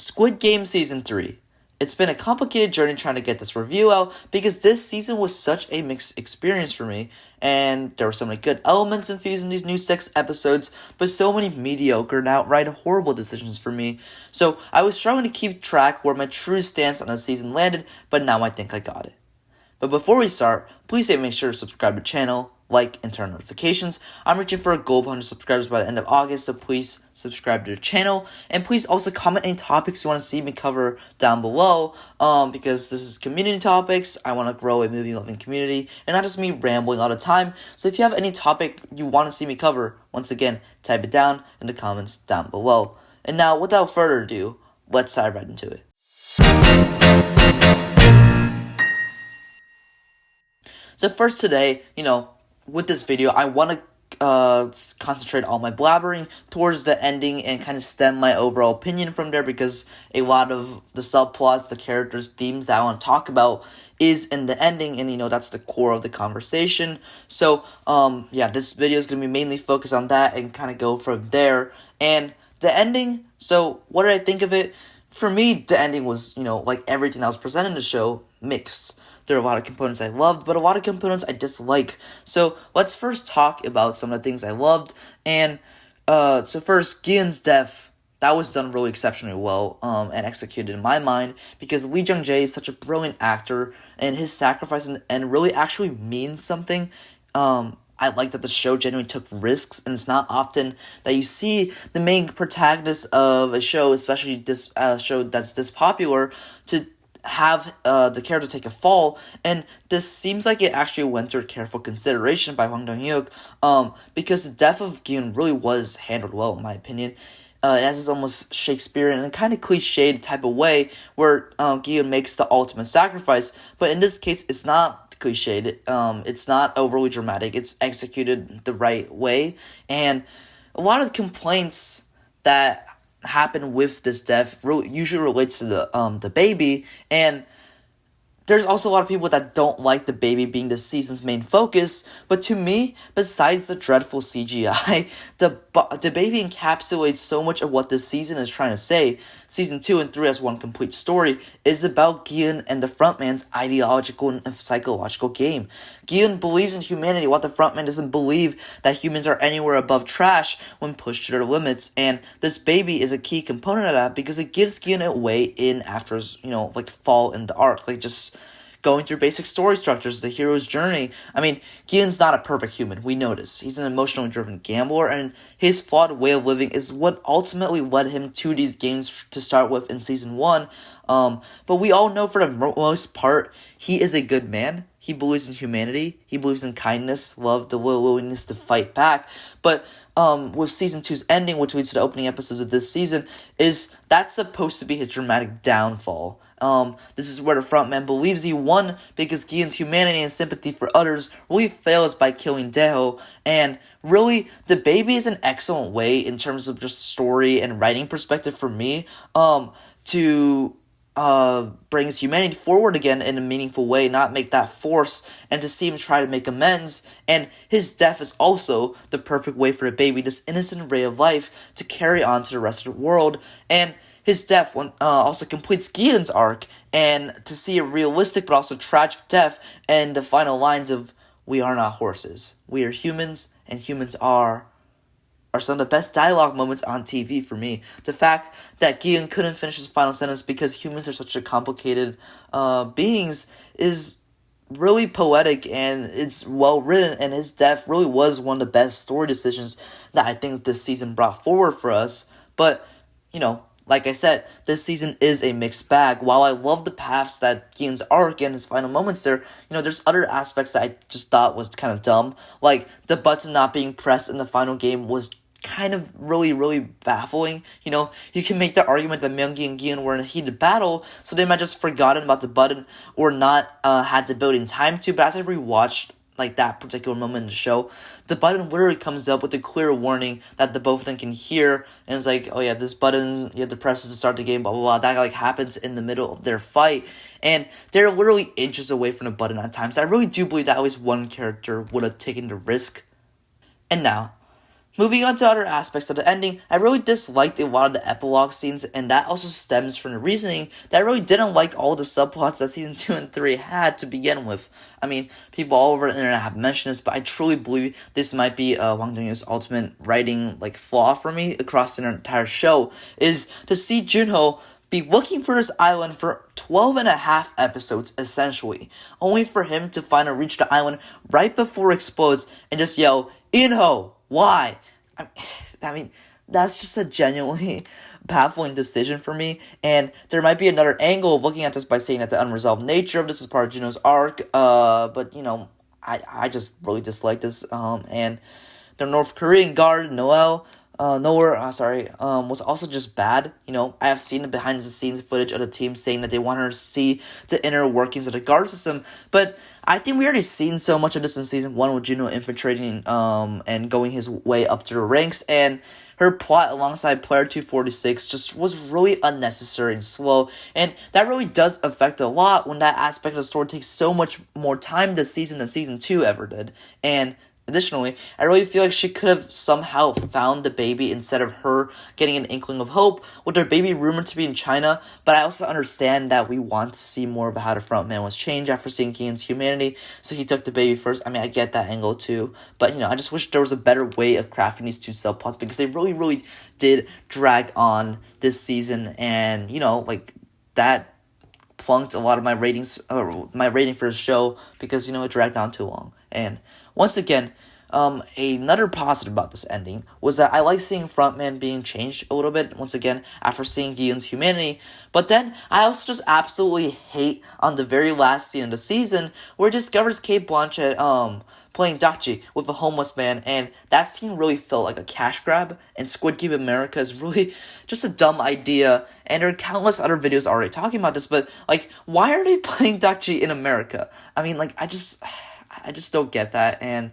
Squid Game Season 3. It's been a complicated journey trying to get this review out because this season was such a mixed experience for me, and there were so many good elements infused in these new 6 episodes, but so many mediocre and outright horrible decisions for me. So I was struggling to keep track where my true stance on the season landed, but now I think I got it. But before we start, please make sure to subscribe to the channel, like, and turn on notifications. I'm reaching for a goal of 100 subscribers by the end of August, so please subscribe to the channel. And please also comment any topics you want to see me cover down below, because this is community topics. I want to grow a movie-loving community, and not just me rambling all the time. So if you have any topic you want to see me cover, once again, type it down in the comments down below. And now, without further ado, let's dive right into it. So first today, with this video, I want to concentrate on my blabbering towards the ending and kind of stem my overall opinion from there, because a lot of the subplots, the characters, themes that I want to talk about is in the ending, and that's the core of the conversation. So this video is going to be mainly focused on that and kind of go from there. And the ending, so what did I think of it? For me, the ending was, like everything that was presented in the show, mixed. There are a lot of components I loved, but a lot of components I dislike. So let's first talk about some of the things I loved. And so first, Gihun's death, that was done really exceptionally well and executed in my mind, because Lee Jung-jae is such a brilliant actor, and his sacrifice and really actually means something. I like that the show genuinely took risks, and it's not often that you see the main protagonist of a show, especially this show that's this popular, to have the character take a fall, and this seems like it actually went through careful consideration by Hwang Dong-hyuk, because the death of Gihun really was handled well, in my opinion. It has this almost Shakespearean and kind of cliched type of way where Gihun makes the ultimate sacrifice, but in this case, it's not cliched. It's not overly dramatic. It's executed the right way, and a lot of complaints that happen with this death usually relates to the baby, and there's also a lot of people that don't like the baby being the season's main focus, but to me, besides the dreadful CGI, the baby encapsulates so much of what this season is trying to say. Season 2 and 3 as one complete story is about Gihun and the frontman's ideological and psychological game. Gihun believes in humanity while the frontman doesn't believe that humans are anywhere above trash when pushed to their limits, and this baby is a key component of that because it gives Gihun a way in after his, fall in the arc, just going through basic story structures, the hero's journey. I mean, Gihun's not a perfect human, we notice. He's an emotionally driven gambler, and his flawed way of living is what ultimately led him to these games to start with in Season 1. But we all know for the most part, he is a good man. He believes in humanity. He believes in kindness, love, the willingness to fight back. But with Season 2's ending, which leads to the opening episodes of this season, that's supposed to be his dramatic downfall. This is where the frontman believes he won because Gihun's humanity and sympathy for others really fails by killing Daeho, and really, the baby is an excellent way in terms of just story and writing perspective for me, to bring his humanity forward again in a meaningful way, not make that force, and to see him try to make amends. And his death is also the perfect way for a baby, this innocent ray of life, to carry on to the rest of the world. And his death also completes Gihun's arc, and to see a realistic but also tragic death, and the final lines of, "We are not horses. We are humans, and humans are some of the best dialogue moments on TV for me. The fact that Gihun couldn't finish his final sentence because humans are such a complicated beings is really poetic, and it's well written, and his death really was one of the best story decisions that I think this season brought forward for us. But, like I said, this season is a mixed bag. While I love the paths that Gihun's arc and his final moments there, there's other aspects that I just thought was kind of dumb. Like, the button not being pressed in the final game was kind of really, really baffling. You can make the argument that Myung-gi and Gihun were in a heated battle, so they might just forgotten about the button or not had the building time to, but as I rewatched that particular moment in the show, the button literally comes up with a clear warning that the both of them can hear, and it's like, oh yeah, this button, you have to press this to start the game, blah, blah, blah. That happens in the middle of their fight, and they're literally inches away from the button at times. I really do believe that at least one character would have taken the risk. And now, Moving on to other aspects of the ending, I really disliked a lot of the epilogue scenes, and that also stems from the reasoning that I really didn't like all the subplots that season 2 and 3 had to begin with. I mean, people all over the internet have mentioned this, but I truly believe this might be Wang Dongyu's ultimate writing flaw for me across the entire show, is to see Junho be looking for this island for 12 and a half episodes, essentially, only for him to finally reach the island right before it explodes and just yell, "Inho! Why?" I mean, that's just a genuinely baffling decision for me, and there might be another angle of looking at this by saying that the unresolved nature of this is part of Juno's arc, but, I just really dislike this, and the North Korean guard, was also just bad. I have seen the behind the scenes footage of the team saying that they want her to see the inner workings of the guard system, but I think we already seen so much of this in season 1 with Juno infiltrating and going his way up to the ranks, and her plot alongside player 246 just was really unnecessary and slow, and that really does affect a lot when that aspect of the story takes so much more time this season than season 2 ever did. And additionally, I really feel like she could have somehow found the baby instead of her getting an inkling of hope with her baby rumored to be in China, but I also understand that we want to see more of how the frontman was changed after seeing Gihun's humanity, so he took the baby first. I mean, I get that angle too, but I just wish there was a better way of crafting these two subplots, because they really, really did drag on this season, and, that plunked a lot of my ratings, my rating for the show, because, it dragged on too long. And once again, another positive about this ending was that I like seeing Frontman being changed a little bit, once again, after seeing Gihun's humanity. But then, I also just absolutely hate on the very last scene of the season, where it discovers Kate Blanchett, playing Dachi with a homeless man, and that scene really felt like a cash grab, and Squid Game America is really just a dumb idea, and there are countless other videos already talking about this, but, why are they playing Dachi in America? I mean, I just don't get that, and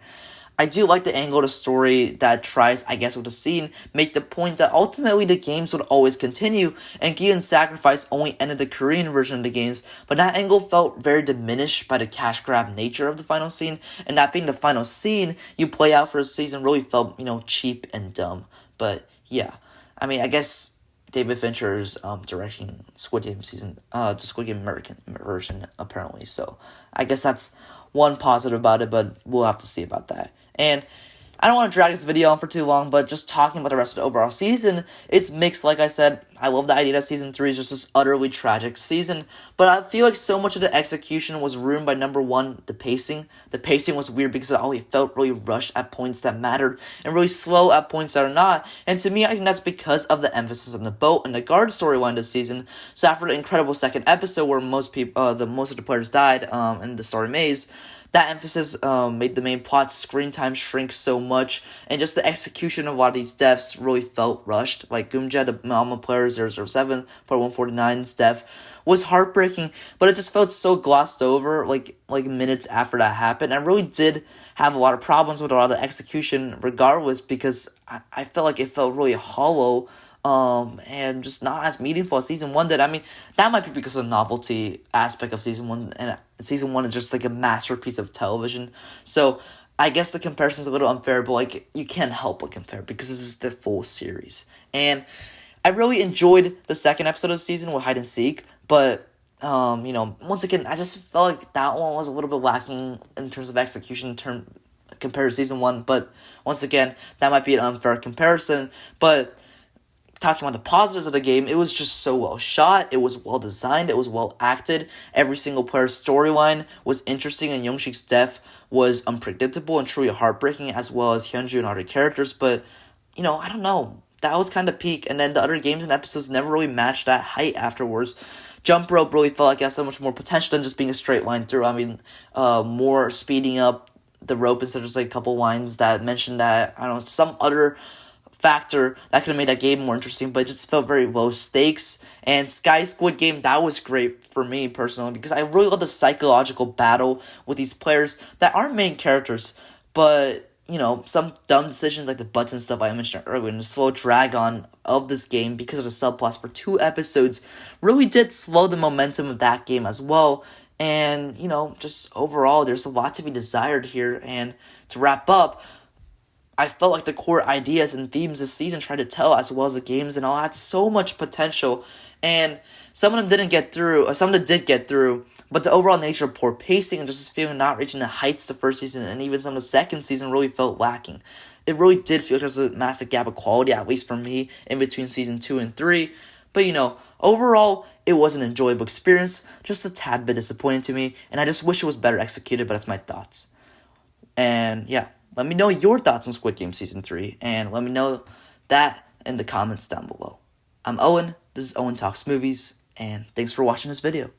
I do like the angle of the story that tries, I guess, with the scene, make the point that ultimately the games would always continue, and Gihun's sacrifice only ended the Korean version of the games, but that angle felt very diminished by the cash grab nature of the final scene, and that being the final scene you play out for a season really felt, cheap and dumb. But, yeah, I mean, I guess David Fincher's directing Squid Game the Squid Game American version, apparently, so I guess that's one positive about it, but we'll have to see about that. And I don't want to drag this video on for too long, but just talking about the rest of the overall season, it's mixed. Like I said, I love the idea that season 3 is just this utterly tragic season, but I feel like so much of the execution was ruined by, number one, the pacing. The pacing was weird because it always felt really rushed at points that mattered, and really slow at points that are not, and to me, I think that's because of the emphasis on the boat and the guard storyline this season. So after the incredible second episode where most of the players died in the story maze, that emphasis made the main plot screen time shrink so much, and just the execution of a lot of these deaths really felt rushed. Like Gumja, the Malma player 007, part 149's death was heartbreaking, but it just felt so glossed over, like minutes after that happened. I really did have a lot of problems with a lot of the execution regardless, because I felt like it felt really hollow, and just not as meaningful as season 1 did. I mean, that might be because of the novelty aspect of season 1, and season 1 is just a masterpiece of television, so I guess the comparison's a little unfair, but you can't help but compare, because this is the full series. And I really enjoyed the second episode of the season with Hide and Seek, but once again, I just felt like that one was a little bit lacking in terms of execution compared to season 1, but once again, that might be an unfair comparison. But talking about the positives of the game, it was just so well shot, it was well designed, it was well acted, every single player's storyline was interesting, and Youngsik's death was unpredictable and truly heartbreaking, as well as Hyunju and other characters, but, I don't know, that was kind of peak, and then the other games and episodes never really matched that height afterwards. Jump Rope really felt like it had so much more potential than just being a straight line through. I mean, more speeding up the rope instead of just a couple lines that mentioned that, I don't know, some other factor that could have made that game more interesting, but it just felt very low stakes. And Squid Game, that was great for me personally, because I really love the psychological battle with these players that aren't main characters, but some dumb decisions like the butts and stuff I mentioned earlier, and the slow drag on of this game because of the subplots for 2 episodes really did slow the momentum of that game as well. And just overall, there's a lot to be desired here. And to wrap up, I felt like the core ideas and themes this season tried to tell, as well as the games and all, had so much potential, and some of them didn't get through, or some of them did get through, but the overall nature of poor pacing and just feeling not reaching the heights the first season and even some of the second season really felt lacking. It really did feel like there was a massive gap of quality, at least for me, in between season 2 and 3, but overall, it was an enjoyable experience, just a tad bit disappointing to me, and I just wish it was better executed, but that's my thoughts. And yeah, let me know your thoughts on Squid Game Season 3, and let me know that in the comments down below. I'm Owen, this is Owen Talks Movies, and thanks for watching this video.